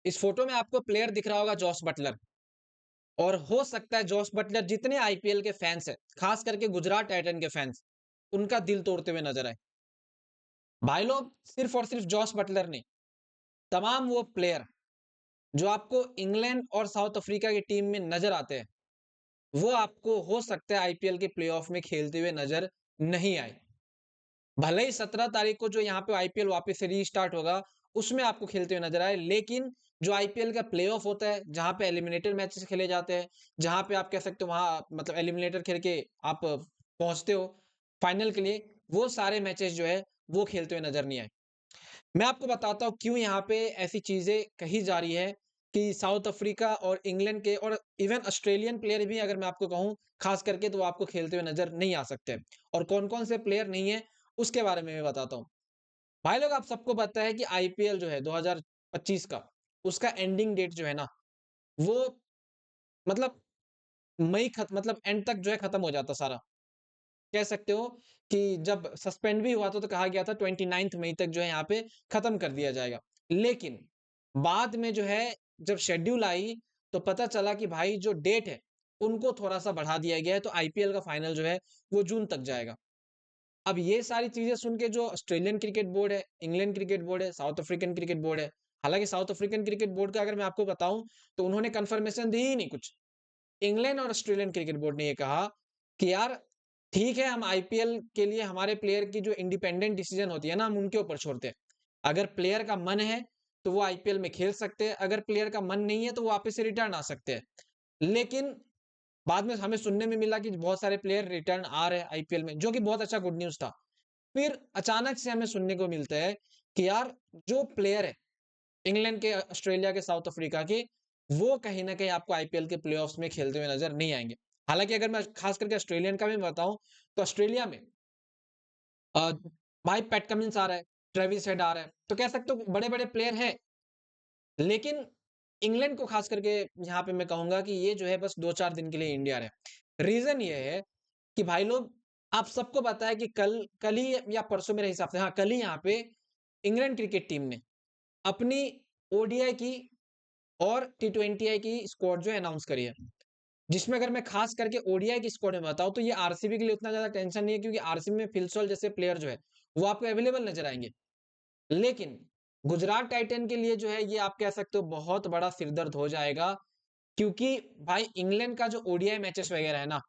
इस फोटो में आपको प्लेयर दिख रहा होगा जॉस बटलर। और हो सकता है जॉस बटलर जितने आईपीएल के फैंस हैं, खास करके गुजरात टाइटन के फैंस, उनका दिल तोड़ते हुए नजर आए। भाई लोग, सिर्फ और सिर्फ जॉस बटलर नहीं, तमाम वो प्लेयर जो आपको इंग्लैंड और साउथ अफ्रीका की टीम में नजर आते हैं, वो आपको हो सकता है आईपीएल के प्लेऑफ में खेलते हुए नजर नहीं आए। भले ही 17 तारीख को जो यहाँ पे आईपीएल वापस से रीस्टार्ट होगा, उसमें आपको खेलते हुए नजर आए, लेकिन जो आईपीएल का प्लेऑफ होता है, जहां पे एलिमिनेटर मैचेस खेले जाते हैं, जहां पे आप कह सकते हो वहां मतलब एलिमिनेटर खेल के आप पहुंचते हो फाइनल के लिए, वो सारे मैचेस जो है वो खेलते हुए नजर नहीं आए। मैं आपको बताता हूँ क्यों यहाँ पे ऐसी चीजें कही जा रही है कि साउथ अफ्रीका और इंग्लैंड के और इवन ऑस्ट्रेलियन प्लेयर भी, अगर मैं आपको कहूँ खास करके, तो वो आपको खेलते हुए नजर नहीं आ सकते। और कौन कौन से प्लेयर नहीं है उसके बारे में मैं बताता हूँ। भाई लोग, आप सबको पता है कि आईपीएल जो है 2025 का, उसका एंडिंग डेट जो है ना, वो मतलब मई खत मतलब एंड तक जो है खत्म हो जाता सारा। कह सकते हो कि जब सस्पेंड भी हुआ था तो कहा गया था 29 मई तक जो है यहाँ पे खत्म कर दिया जाएगा। लेकिन बाद में जो है जब शेड्यूल आई, तो पता चला कि भाई जो डेट है उनको थोड़ा सा बढ़ा दिया गया है, तो आईपीएल का फाइनल जो है वो जून तक जाएगा। अब ये सारी चीजें सुन के जो ऑस्ट्रेलियन क्रिकेट बोर्ड है, इंग्लैंड क्रिकेट बोर्ड है, साउथ अफ्रीकन क्रिकेट बोर्ड है, हालांकि साउथ अफ्रीकन क्रिकेट बोर्ड का अगर मैं आपको बताऊं तो उन्होंने कंफर्मेशन दी ही नहीं कुछ। इंग्लैंड और ऑस्ट्रेलियन क्रिकेट बोर्ड ने ये कहा कि यार ठीक है, हम आईपीएल के लिए हमारे प्लेयर की जो इंडिपेंडेंट डिसीजन होती है ना, हम उनके ऊपर छोड़ते हैं। अगर प्लेयर का मन है तो वो आईपीएल में खेल सकते हैं, अगर प्लेयर का मन नहीं है तो वो वापस से रिटर्न आ सकते हैं। लेकिन बाद में हमें सुनने में मिला कि बहुत सारे प्लेयर रिटर्न आ रहे हैं आईपीएल में, जो कि बहुत अच्छा गुड न्यूज था। फिर अचानक से हमें सुनने को मिलता है कि यार जो प्लेयर है इंग्लैंड के, ऑस्ट्रेलिया के, साउथ अफ्रीका के, वो कहीं ना कहीं आपको आईपीएल के प्लेऑफ्स में खेलते हुए नजर नहीं आएंगे। हालांकि अगर मैं खास करके ऑस्ट्रेलियन का भी बताऊं, तो ऑस्ट्रेलिया में अ, भाई पैट कमिंस आ रहा है, ट्रेविस हेड आ रहा है, तो कह सकते हो बड़े बड़े प्लेयर हैं। लेकिन इंग्लैंड को खास करके यहाँ पे मैं कहूंगा कि ये जो है बस 2-4 दिन के लिए इंडिया रहे। रीजन ये है कि भाई लोग, आप सबको पता है कि कल कल ही या परसों मेरे हिसाब से, हाँ कल ही, यहाँ पे इंग्लैंड क्रिकेट टीम ने अपनी ओडीआई की और टी20आई की स्क्वाड जो है अनाउंस करी है। जिसमें अगर मैं खास करके ओडीआई की स्क्वाड में बताऊं, तो ये आरसीबी के लिए उतना ज्यादा टेंशन नहीं है, क्योंकि आरसीबी में फिलसॉल जैसे प्लेयर जो है वो आपको अवेलेबल नजर आएंगे। लेकिन गुजरात टाइटन के लिए जो है, ये आप कह सकते हो बहुत बड़ा सिरदर्द हो जाएगा, क्योंकि भाई इंग्लैंड का जो ओडीआई मैचेस वगैरह है ना,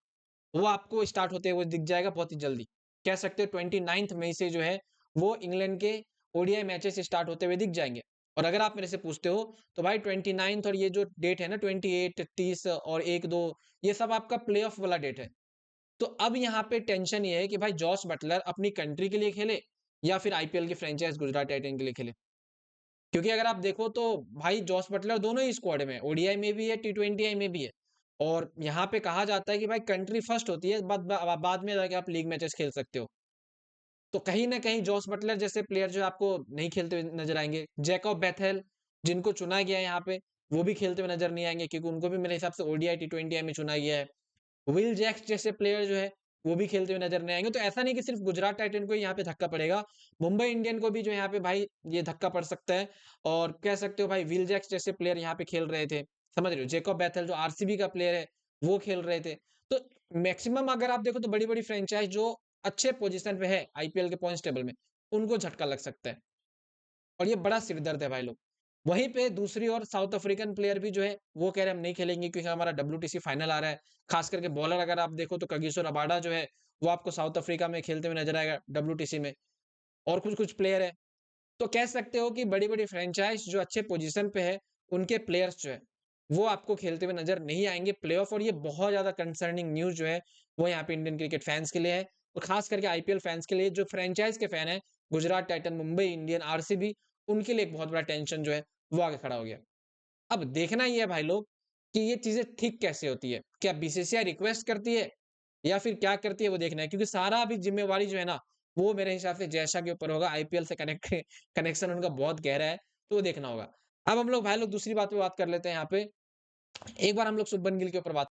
वो आपको स्टार्ट होते हुए दिख जाएगा बहुत ही जल्दी। कह सकते हो 29 मई से जो है वो इंग्लैंड के ओडीआई मैचेस स्टार्ट होते हुए दिख जाएंगे। और अगर आप मेरे से पूछते हो, तो भाई 29 और ये जो डेट है ना 28, 30 और 1-2, ये सब आपका प्ले ऑफ वाला डेट है। तो अब यहाँ पे टेंशन ये है कि भाई जॉस बटलर अपनी कंट्री के लिए खेले या फिर आईपीएल की फ्रेंचाइज गुजरात टाइटन के लिए खेले। क्योंकि अगर आप देखो तो भाई जॉस बटलर दोनों ही स्क्वाड में, ओडीआई में भी है, टी20आई में भी है। और यहाँ पे कहा जाता है कि भाई कंट्री फर्स्ट होती है, बाद में जाके आप लीग मैचेस खेल सकते हो। तो कहीं ना कहीं जॉस बटलर जैसे प्लेयर जो आपको नहीं खेलते हुए नजर आएंगे। जैकब बेथेल, जिनको चुना गया है यहाँ पे, वो भी खेलते हुए नजर नहीं आएंगे, क्योंकि उनको भी मेरे हिसाब से ओडीआई टी20आई में चुना गया है। विल जैक्स जैसे प्लेयर जो है वो भी खेलते हुए नजर नहीं आएंगे। तो ऐसा नहीं कि सिर्फ गुजरात टाइटन को ही यहाँ पे धक्का पड़ेगा, मुंबई इंडियन को भी जो यहाँ पे भाई ये धक्का पड़ सकता है। और कह सकते हो भाई विल जैक्स जैसे प्लेयर यहाँ पे खेल रहे थे, समझ रहे हो, जेकब बैथल जो आरसीबी का प्लेयर है वो खेल रहे थे। तो मैक्सिमम अगर आप देखो तो बड़ी बड़ी फ्रेंचाइज जो अच्छे पोजीशन पे है आईपीएल के पॉइंट्स टेबल में, उनको झटका लग सकता है। और ये बड़ा सिरदर्द है भाई लोग। वहीं पे दूसरी ओर साउथ अफ्रीकन प्लेयर भी जो है वो कह रहे हैं हम नहीं खेलेंगे, क्योंकि हमारा डब्ल्यूटीसी फाइनल आ रहा है। खास करके बॉलर अगर आप देखो तो कगिसो रबाडा जो है वो आपको साउथ अफ्रीका में खेलते हुए नजर आएगा डब्ल्यूटीसी में। और कुछ कुछ प्लेयर है। तो कह सकते हो कि बड़ी बड़ी फ्रेंचाइज जो अच्छे पोजीशन पे है, उनके प्लेयर्स जो है वो आपको खेलते हुए नजर नहीं आएंगे प्लेऑफ। और ये बहुत ज्यादा कंसर्निंग न्यूज जो है वो यहाँ पे इंडियन क्रिकेट फैंस के लिए है, और खास करके आईपीएल फैंस के लिए, जो फ्रेंचाइज के फैन है, Gujarat Titan, Mumbai Indian, RCB, उनके लिए एक बहुत बड़ा टेंशन जो है वो आगे खड़ा हो गया। अब देखना ही है भाई लोग कि ये चीजें ठीक कैसे होती है, क्या बीसीसीआई रिक्वेस्ट करती है या फिर क्या करती है, वो देखना है। क्योंकि सारा अभी जिम्मेवारी जो है ना, वो मेरे हिसाब से जयशा के ऊपर होगा। आईपीएल से कनेक्शन उनका बहुत गहरा है, तो वो देखना होगा। अब हम लोग भाई लोग दूसरी बात पे बात कर लेते हैं यहाँ पे। एक बार हम लोग शुभमन गिल के ऊपर बात